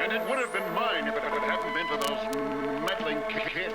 And it would have been mine if it hadn't been for those meddling kids.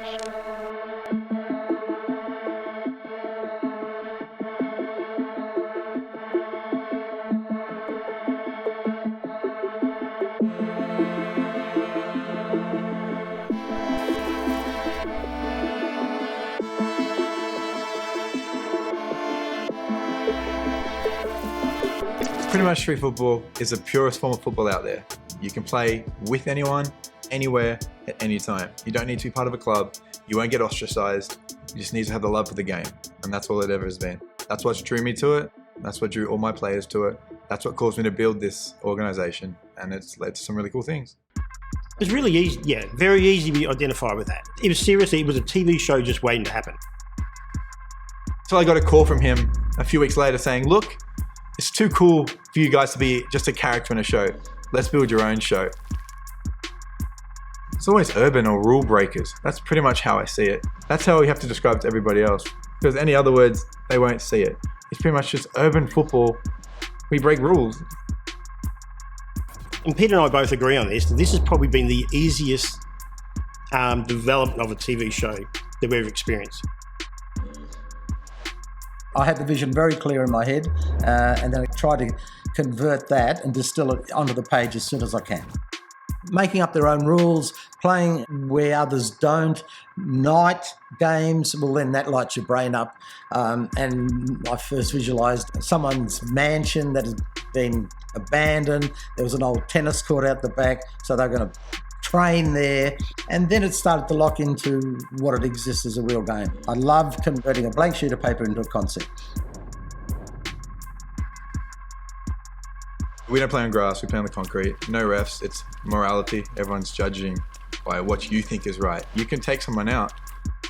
Pretty much street football is the purest form of football out there. You can play with anyone, anywhere, at any time. You don't need to be part of a club. You won't get ostracized. You just need to have the love for the game. And that's all it ever has been. That's what drew me to it. That's what drew all my players to it. That's what caused me to build this organization. And it's led to some really cool things. It was really easy, yeah, very easy to identify with that. It was seriously, it was a TV show just waiting to happen. So I got a call from him a few weeks later saying, look, it's too cool for you guys to be just a character in a show. Let's build your own show. It's always urban or rule breakers. That's pretty much how I see it. That's how we have to describe it to everybody else. Because any other words, they won't see it. It's pretty much just urban football. We break rules. And Peter and I both agree on this, that this has probably been the easiest development of a TV show that we've experienced. I had the vision very clear in my head, and then I tried to convert that and distill it onto the page as soon as I can. Making up their own rules, playing where others don't, night games, well then that lights your brain up. And I first visualised someone's mansion that has been abandoned. There was an old tennis court out the back, so they're going to train there, and then it started to lock into what it exists as a real game. I love converting a blank sheet of paper into a concept. We don't play on grass, we play on the concrete. No refs, it's morality. Everyone's judging by what you think is right. You can take someone out,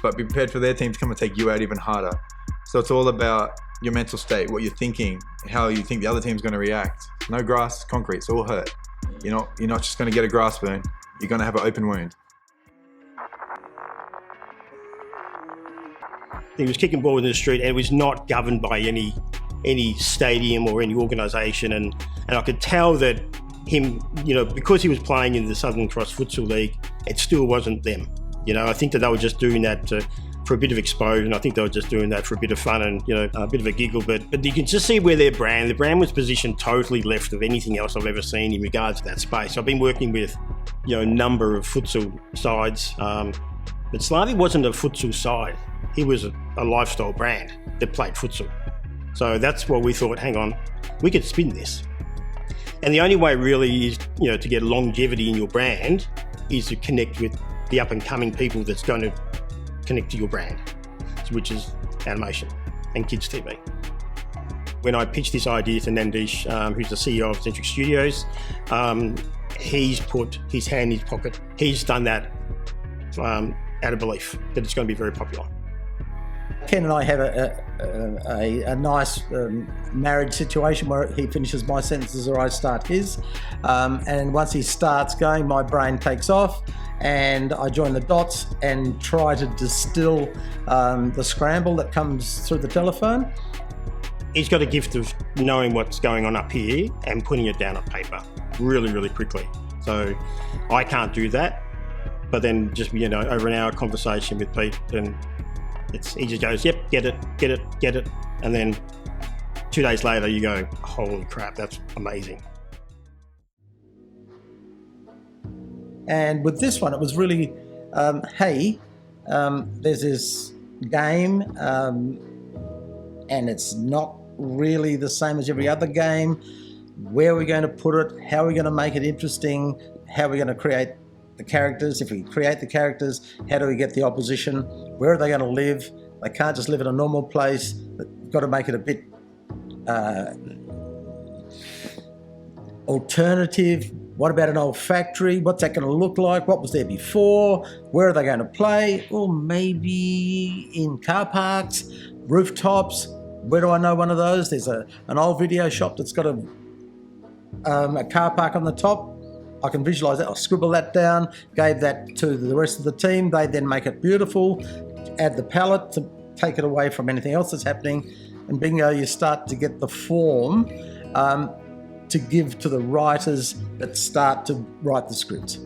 but be prepared for their team to come and take you out even harder. So it's all about your mental state, what you're thinking, how you think the other team's going to react. No grass, concrete, it's all hurt. You're not just going to get a grass burn. You're going to have an open wound. He was kicking ball in the street, and it was not governed by any stadium or any organisation, and I could tell that him, because he was playing in the Southern Cross Futsal League, it still wasn't them. I think that they were just doing that for a bit of exposure, and I think they were just doing that for a bit of fun and a bit of a giggle. But you can just see where the brand was positioned totally left of anything else I've ever seen in regards to that space. I've been working with a number of futsal sides, but Slavi wasn't a futsal side. He was a lifestyle brand that played futsal. So that's what we thought, hang on, we could spin this. And the only way really is, to get longevity in your brand is to connect with the up and coming people that's going to connect to your brand, which is animation and kids TV. When I pitched this idea to Nandish, who's the CEO of Xentrix Studios, he's put his hand in his pocket. He's done that out of belief that it's going to be very popular. Ken and I have a nice marriage situation where he finishes my sentences or I start his. And once he starts going, my brain takes off and I join the dots and try to distill the scramble that comes through the telephone. He's got a gift of knowing what's going on up here and putting it down on paper really, really quickly. So I can't do that. But then just, over an hour conversation with Pete, and he just goes, yep, get it. And then 2 days later you go, holy crap, that's amazing. And with this one, it was really, there's this game and it's not really the same as every other game. Where are we going to put it? How are we going to make it interesting? How are we going to create the characters? If we create the characters, how do we get the opposition? Where are they going to live? They can't just live in a normal place. We've got to make it a bit alternative. What about an old factory? What's that going to look like? What was there before? Where are they going to play? Or maybe in car parks, rooftops. Where do I know one of those? There's an old video shop that's got a car park on the top. I can visualise that. I'll scribble that down, gave that to the rest of the team. They then make it beautiful, add the palette to take it away from anything else that's happening, and bingo, you start to get the form. to give to the writers that start to write the scripts?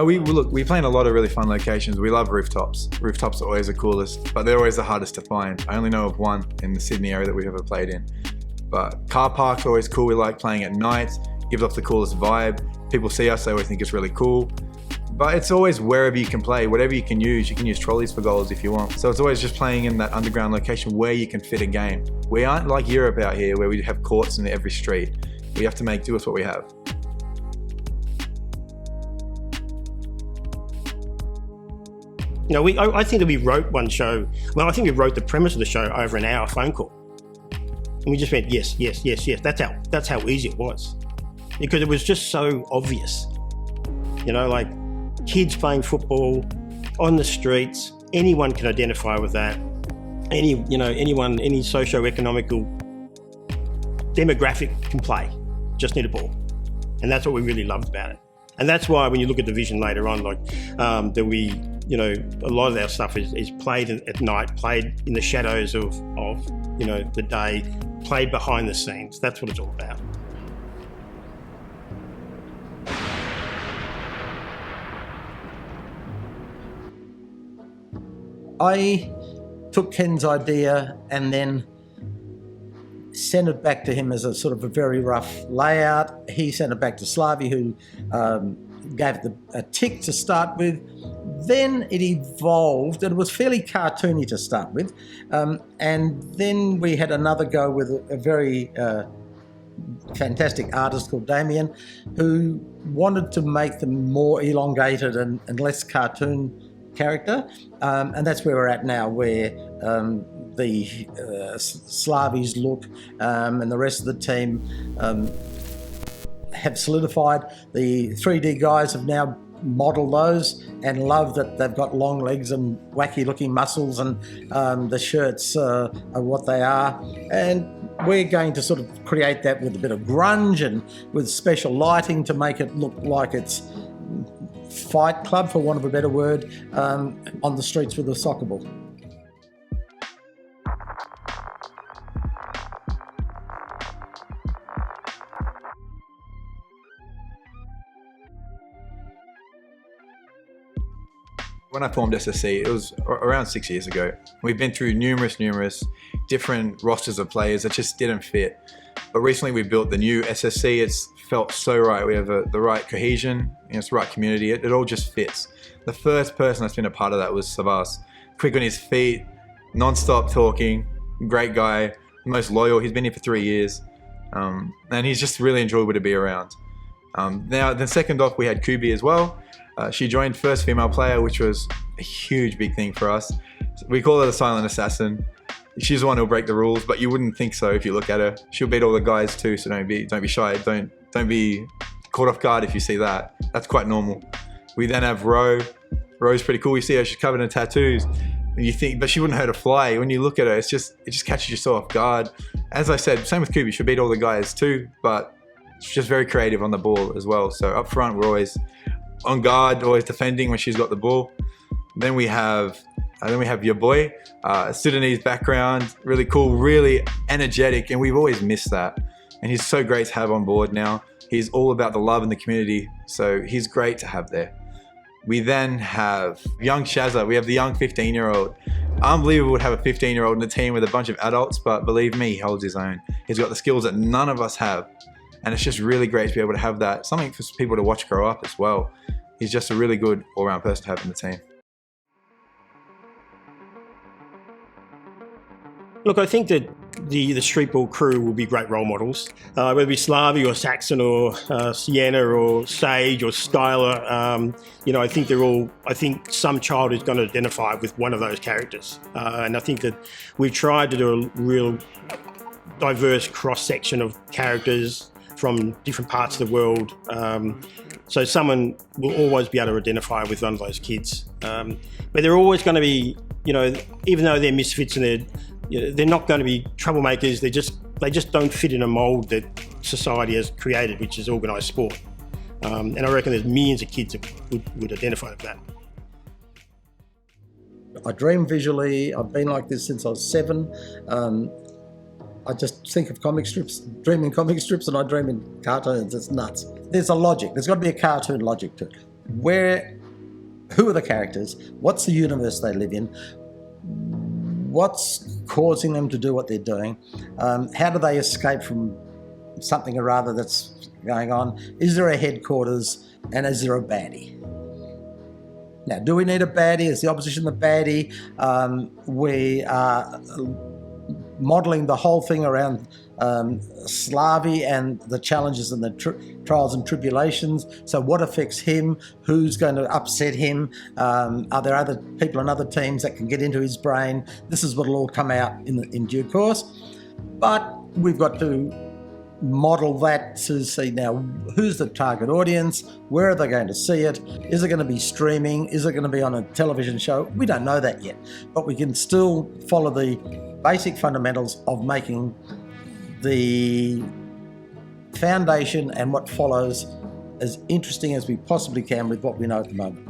We play in a lot of really fun locations. We love rooftops. Rooftops are always the coolest, but they're always the hardest to find. I only know of one in the Sydney area that we've ever played in. But car parks are always cool. We like playing at night. Gives off the coolest vibe. People see us, they always think it's really cool. But it's always wherever you can play, whatever you can use. You can use trolleys for goals if you want. So it's always just playing in that underground location where you can fit a game. We aren't like Europe out here where we have courts in every street. We have to make do with what we have. You know, I think that we wrote one show. Well, I think we wrote the premise of the show over an hour phone call, and we just went yes, yes, yes, yes. That's how easy it was, because it was just so obvious. You know, like kids playing football on the streets. Anyone can identify with that. Anyone, any socio-economical demographic can play. Just need a ball, and that's what we really loved about it. And that's why when you look at the vision later on, like that we. You know, a lot of our stuff is played at night, played in the shadows of the day, played behind the scenes. That's what it's all about. I took Ken's idea and then sent it back to him as a sort of a very rough layout. He sent it back to Slavi, who gave it a tick to start with. Then it evolved, and it was fairly cartoony to start with. And then we had another go with a very fantastic artist called Damien, who wanted to make them more elongated and less cartoon character. And that's where we're at now, where the Slavi's look and the rest of the team have solidified. The 3D guys have now model those and love that they've got long legs and wacky looking muscles, and the shirts are what they are. And we're going to sort of create that with a bit of grunge and with special lighting to make it look like it's Fight Club, for want of a better word, on the streets with a soccer ball. When I formed SSC, it was around 6 years ago. We've been through numerous different rosters of players that just didn't fit. But recently we built the new SSC. It's felt so right. We have the right cohesion, it's the right community. It all just fits. The first person that's been a part of that was Savas. Quick on his feet, non-stop talking, great guy, most loyal. He's been here for 3 years. And he's just really enjoyable to be around. Now, then second off, we had Kubi as well. She joined first female player, which was a huge, big thing for us. We call her the silent assassin. She's the one who'll break the rules, but you wouldn't think so if you look at her. She'll beat all the guys too, so don't be shy. Don't be caught off guard if you see that. That's quite normal. We then have Ro. Ro's pretty cool. You see her, she's covered in tattoos. And you think, but she wouldn't hurt a fly. When you look at her, it just catches you so off guard. As I said, same with Kubi. She'll beat all the guys too, but she's just very creative on the ball as well. So up front, we're always on guard, always defending when she's got the ball. Then we have your boy, Sudanese background, really cool, really energetic, and we've always missed that. And he's so great to have on board now. He's all about the love in the community, so he's great to have there. We then have young Shazza. We have the young 15-year-old. Unbelievable to have a 15-year-old in the team with a bunch of adults, but believe me, he holds his own. He's got the skills that none of us have. And it's just really great to be able to have that. Something for people to watch grow up as well. He's just a really good all-round person to have in the team. Look, I think that the Streetball crew will be great role models, whether it be Slavi or Saxon or Sienna or Sage or Skylar. I think some child is going to identify with one of those characters. And I think that we've tried to do a real diverse cross-section of characters from different parts of the world. So someone will always be able to identify with one of those kids. But they're always going to be, even though they're misfits and they're not going to be troublemakers, they just don't fit in a mould that society has created, which is organised sport. And I reckon there's millions of kids that would identify with that. I dream visually. I've been like this since I was 7. I just think of comic strips, dream in comic strips, and I dream in cartoons. It's nuts. There's a logic. There's got to be a cartoon logic to it. Who are the characters? What's the universe they live in? What's causing them to do what they're doing? How do they escape from something or other that's going on? Is there a headquarters, and is there a baddie? Now, do we need a baddie? Is the opposition the baddie? We are modelling the whole thing around Slavi and the challenges and the trials and tribulations. So what affects him? Who's going to upset him? Are there other people on other teams that can get into his brain? This is what will all come out in due course. But we've got to model that to see now who's the target audience, where are they going to see it, is it going to be streaming, is it going to be on a television show? We don't know that yet, but we can still follow the basic fundamentals of making the foundation and what follows as interesting as we possibly can with what we know at the moment.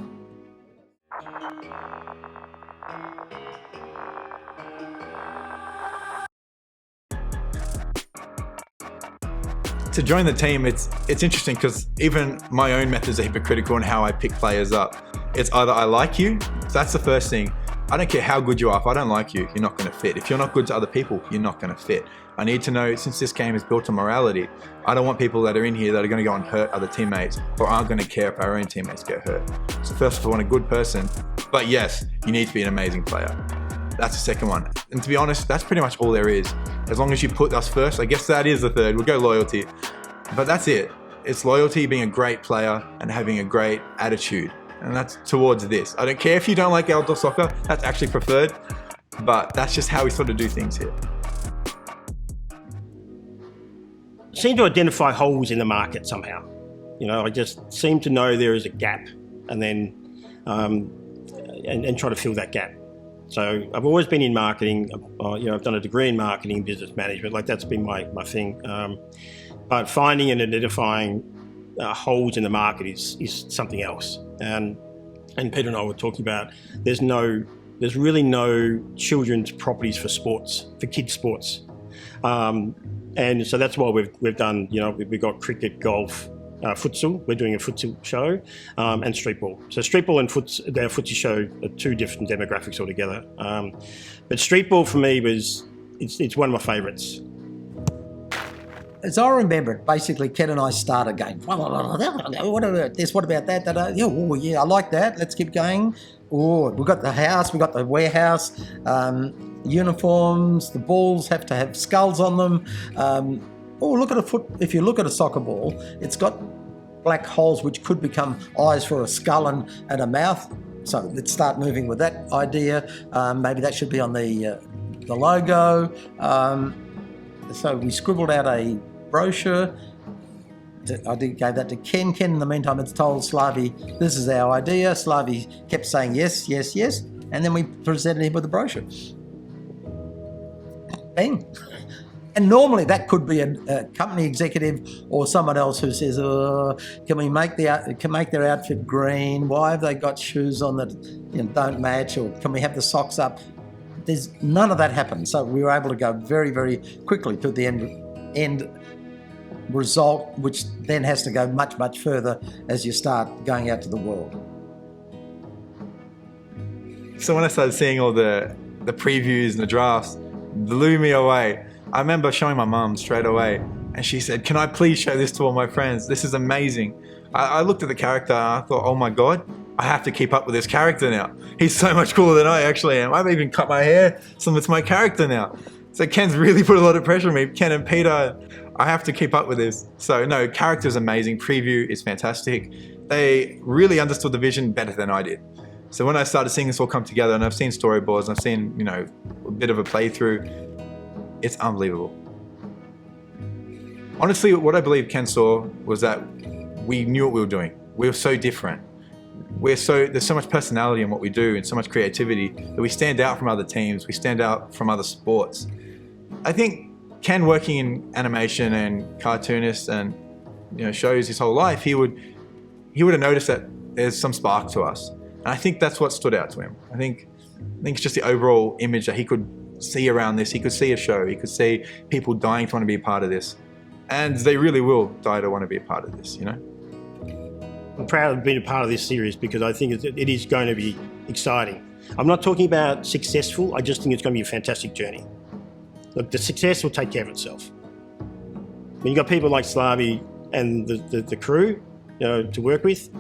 To join the team, it's interesting because even my own methods are hypocritical in how I pick players up. It's either I like you, so that's the first thing. I don't care how good you are, if I don't like you, you're not going to fit. If you're not good to other people, you're not going to fit. I need to know, since this game is built on morality, I don't want people that are in here that are going to go and hurt other teammates or aren't going to care if our own teammates get hurt. So first of all, I want a good person, but yes, you need to be an amazing player. That's the second one. And to be honest, that's pretty much all there is. As long as you put us first, I guess that is the third. We'll go loyalty. But that's it. It's loyalty, being a great player, and having a great attitude. And that's towards this. I don't care if you don't like outdoor soccer, that's actually preferred, but that's just how we sort of do things here. Seem to identify holes in the market somehow. You know, I just seem to know there is a gap, and then and try to fill that gap. So I've always been in marketing. I've done a degree in marketing, business management. Like that's been my thing. But finding and identifying holes in the market is something else. And Peter and I were talking about there's really no children's properties for sports, for kids sports. And so that's why we've done, we've got cricket, golf, futsal. We're doing a futsal show, and streetball. So streetball and our footsie show are two different demographics altogether. But streetball for me it's one of my favourites. As I remember it, basically Ken and I started going, what about this, what about that? I like that, let's keep going. Oh, we've got the house, we've got the warehouse, uniforms, the balls have to have skulls on them. If you look at a soccer ball, it's got black holes which could become eyes for a skull and a mouth. So let's start moving with that idea. Maybe that should be on the logo. So we scribbled out a brochure. I gave that to Ken. Ken, in the meantime, had told Slavi, this is our idea. Slavi kept saying yes, yes, yes. And then we presented him with the brochure. Bang. And normally that could be a company executive or someone else who says, can we make their outfit green? Why have they got shoes on that don't match? Or can we have the socks up? There's none of that happened. So we were able to go very, very quickly to the end result, which then has to go much, much further as you start going out to the world. So when I started seeing all the previews and the drafts, blew me away. I remember showing my mum straight away, and she said, can I please show this to all my friends? This is amazing. I looked at the character and I thought, oh my God, I have to keep up with this character now. He's so much cooler than I actually am. I've even cut my hair, so it's my character now. So Ken's really put a lot of pressure on me. Ken and Peter, I have to keep up with this. So no, character's amazing. Preview is fantastic. They really understood the vision better than I did. So when I started seeing this all come together, and I've seen storyboards, and I've seen, a bit of a playthrough, it's unbelievable. Honestly, what I believe Ken saw was that we knew what we were doing. We were so different. There's so much personality in what we do and so much creativity that we stand out from other teams, we stand out from other sports. I think Ken, working in animation and cartoonist and shows his whole life, he would have noticed that there's some spark to us. And I think that's what stood out to him. I think it's just the overall image that he could see around this. He could see a show. He could see people dying to want to be a part of this. And they really will die to want to be a part of this, you know? I'm proud of being a part of this series because I think it is going to be exciting. I'm not talking about successful, I just think it's going to be a fantastic journey. Look, the success will take care of itself. When you've got people like Slavi and the crew, you know, to work with,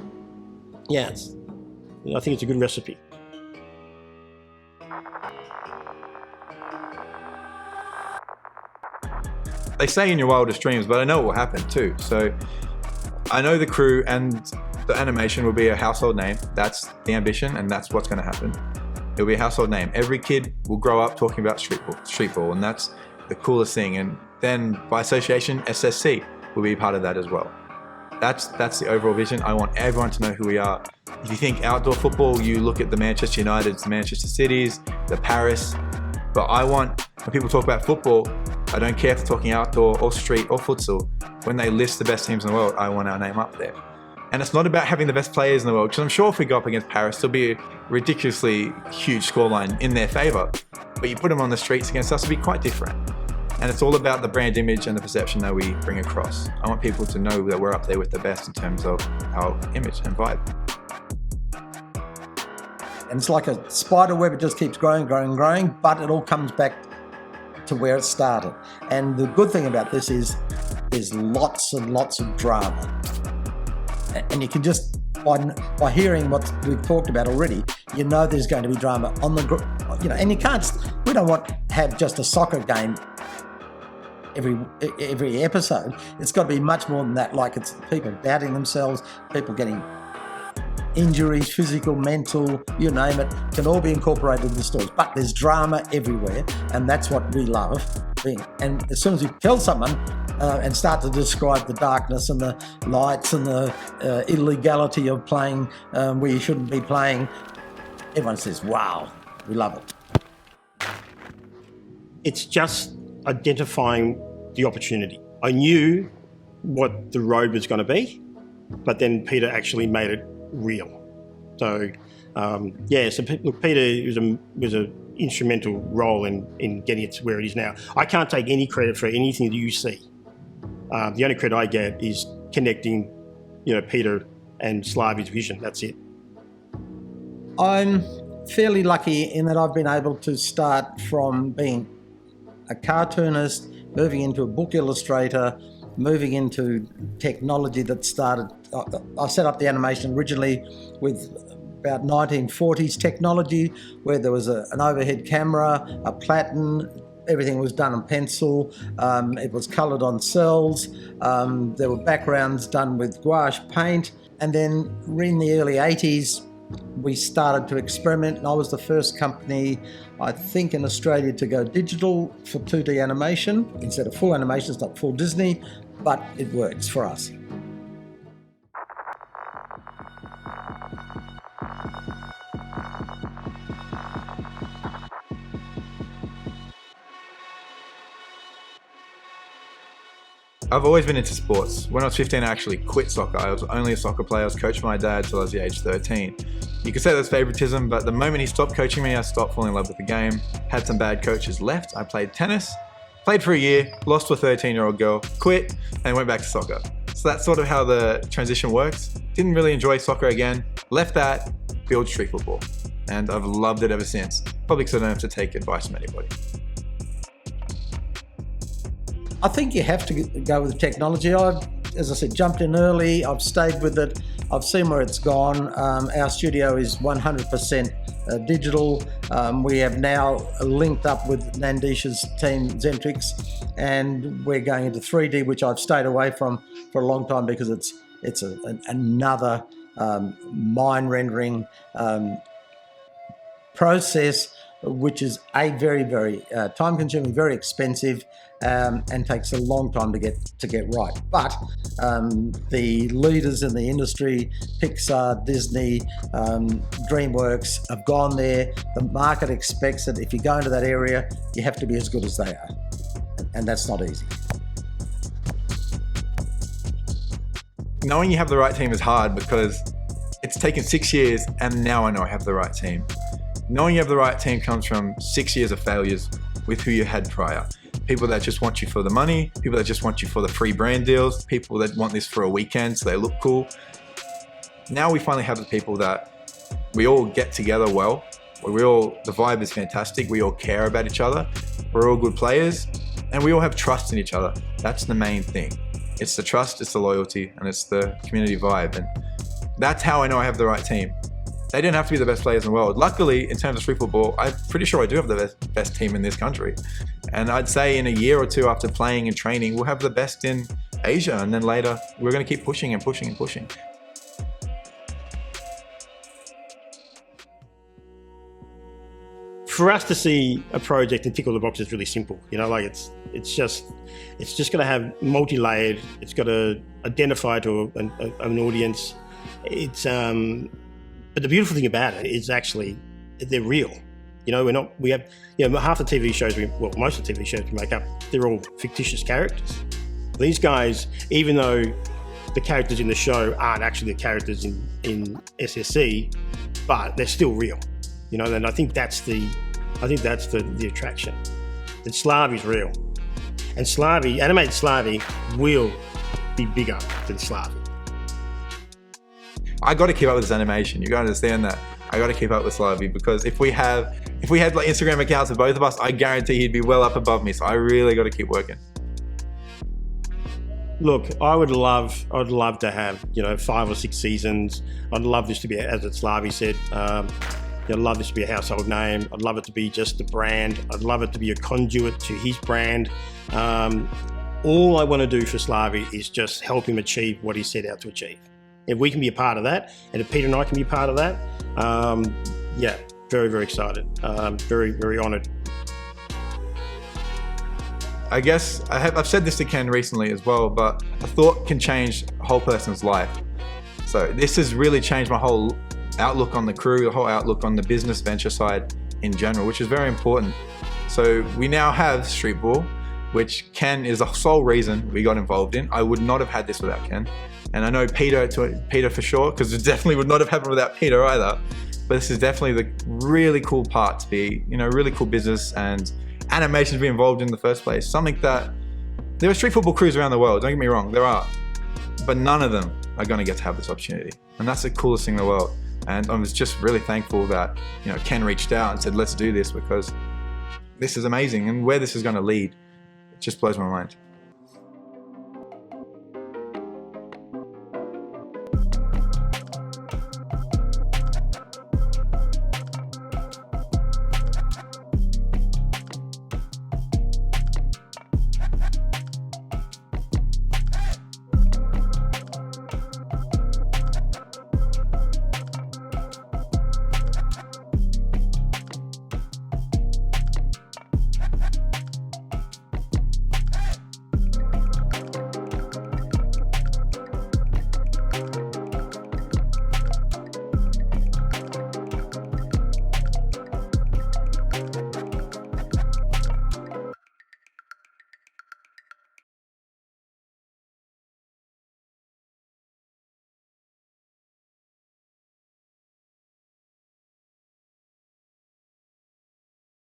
yeah, I think it's a good recipe. They say in your wildest dreams, but I know it will happen too. So I know the crew and the animation will be a household name. That's the ambition, and that's what's going to happen. It'll be a household name. Every kid will grow up talking about streetball, and that's the coolest thing. And then by association, SSC will be part of that as well. That's the overall vision. I want everyone to know who we are. If you think outdoor football, you look at the Manchester Uniteds, the Manchester Cities, the Paris. But I want, when people talk about football, I don't care if they're talking outdoor or street or futsal. When they list the best teams in the world, I want our name up there. And it's not about having the best players in the world, because I'm sure if we go up against Paris, there'll be a ridiculously huge scoreline in their favour. But you put them on the streets against us, it'll be quite different. And it's all about the brand image and the perception that we bring across. I want people to know that we're up there with the best in terms of our image and vibe. And it's like a spider web, it just keeps growing, but it all comes back to where it started. And the good thing about this is there's lots and lots of drama. And you can just, by hearing what we've talked about already, you know there's going to be drama on the group, you know, and you can't, we don't want to have just a soccer game every episode. It's got to be much more than that, like it's people doubting themselves, people getting injuries, physical, mental, you name it, can all be incorporated in the stories. But there's drama everywhere, and that's what we love. And as soon as you tell someone and start to describe the darkness and the lights and the illegality of playing where you shouldn't be playing, everyone says, wow, we love it. It's just identifying the opportunity. I knew what the road was going to be, but then Peter actually made it real. So look, Peter was an instrumental role in getting it to where it is now. I can't take any credit for anything that you see. The only credit I get is connecting, you know, Peter and Slavi's vision. That's it. I'm fairly lucky in that I've been able to start from being a cartoonist, moving into a book illustrator, moving into technology that started. I set up the animation originally with about 1940s technology, where there was an overhead camera, a platen, everything was done in pencil, it was coloured on cells, there were backgrounds done with gouache paint, and then in the early 80s we started to experiment, and I was the first company, I think, in Australia to go digital for 2D animation. Instead of full animation, it's not full Disney, but it works for us. I've always been into sports. When I was 15, I actually quit soccer. I was only a soccer player. I was coached by my dad till I was the age 13. You could say that's favoritism, but the moment he stopped coaching me, I stopped falling in love with the game. Had some bad coaches left. I played tennis, played for a year, lost to a 13-year-old girl, quit, and went back to soccer. So that's sort of how the transition works. Didn't really enjoy soccer again. Left that, built street football. And I've loved it ever since. Probably because I don't have to take advice from anybody. I think you have to go with technology. I've, as I said, jumped in early. I've stayed with it. I've seen where it's gone. Our studio is 100% digital. We have now linked up with Nandisha's team, Xentrix, and we're going into 3D, which I've stayed away from for a long time because it's another mind rendering process, which is very, very time-consuming, very expensive, and takes a long time to get right. But the leaders in the industry, Pixar, Disney, DreamWorks, have gone there. The market expects it. If you go into that area, you have to be as good as they are, and that's not easy. Knowing you have the right team is hard because it's taken 6 years, and now I know I have the right team. Knowing you have the right team comes from 6 years of failures with who you had prior. People that just want you for the money, people that just want you for the free brand deals, people that want this for a weekend so they look cool. Now we finally have the people that we all get together well. The vibe is fantastic. We all care about each other. We're all good players and we all have trust in each other. That's the main thing. It's the trust, it's the loyalty, and it's the community vibe. And that's how I know I have the right team. They didn't have to be the best players in the world. Luckily, in terms of street football, I'm pretty sure I do have the best team in this country. And I'd say in a year or two after playing and training, we'll have the best in Asia. And then later, we're going to keep pushing and pushing and pushing. For us to see a project and tick all the boxes is really simple. You know, like it's just going to have multi-layered. It's got to identify to an audience. But the beautiful thing about it is actually they're real. You know, we have half the TV shows, most of the TV shows we make up, they're all fictitious characters. These guys, even though the characters in the show aren't actually the characters in SSC, but they're still real. You know, and I think that's the attraction. That Slavi's real. And animated Slavi will be bigger than Slavi. I got to keep up with this animation. You got to understand that. I got to keep up with Slavi because if we had like Instagram accounts of both of us, I guarantee he'd be well up above me. So I really got to keep working. Look, I'd love to have 5 or 6 seasons. I'd love this to be, as Slavi said, I'd love this to be a household name. I'd love it to be just a brand. I'd love it to be a conduit to his brand. All I want to do for Slavi is just help him achieve what he set out to achieve. If we can be a part of that, and if Peter and I can be a part of that, very, very excited. Very, very honoured. I guess I've said this to Ken recently as well, but a thought can change a whole person's life. So this has really changed my whole outlook on the crew, the whole outlook on the business venture side in general, which is very important. So we now have Streetball, which Ken is the sole reason we got involved in. I would not have had this without Ken. And I know Peter for sure, because it definitely would not have happened without Peter either. But this is definitely the really cool part to be, really cool business and animation to be involved in the first place. Something that, there are street football crews around the world, don't get me wrong, there are. But none of them are going to get to have this opportunity. And that's the coolest thing in the world. And I was just really thankful that, Ken reached out and said, let's do this because this is amazing. And where this is going to lead, it just blows my mind.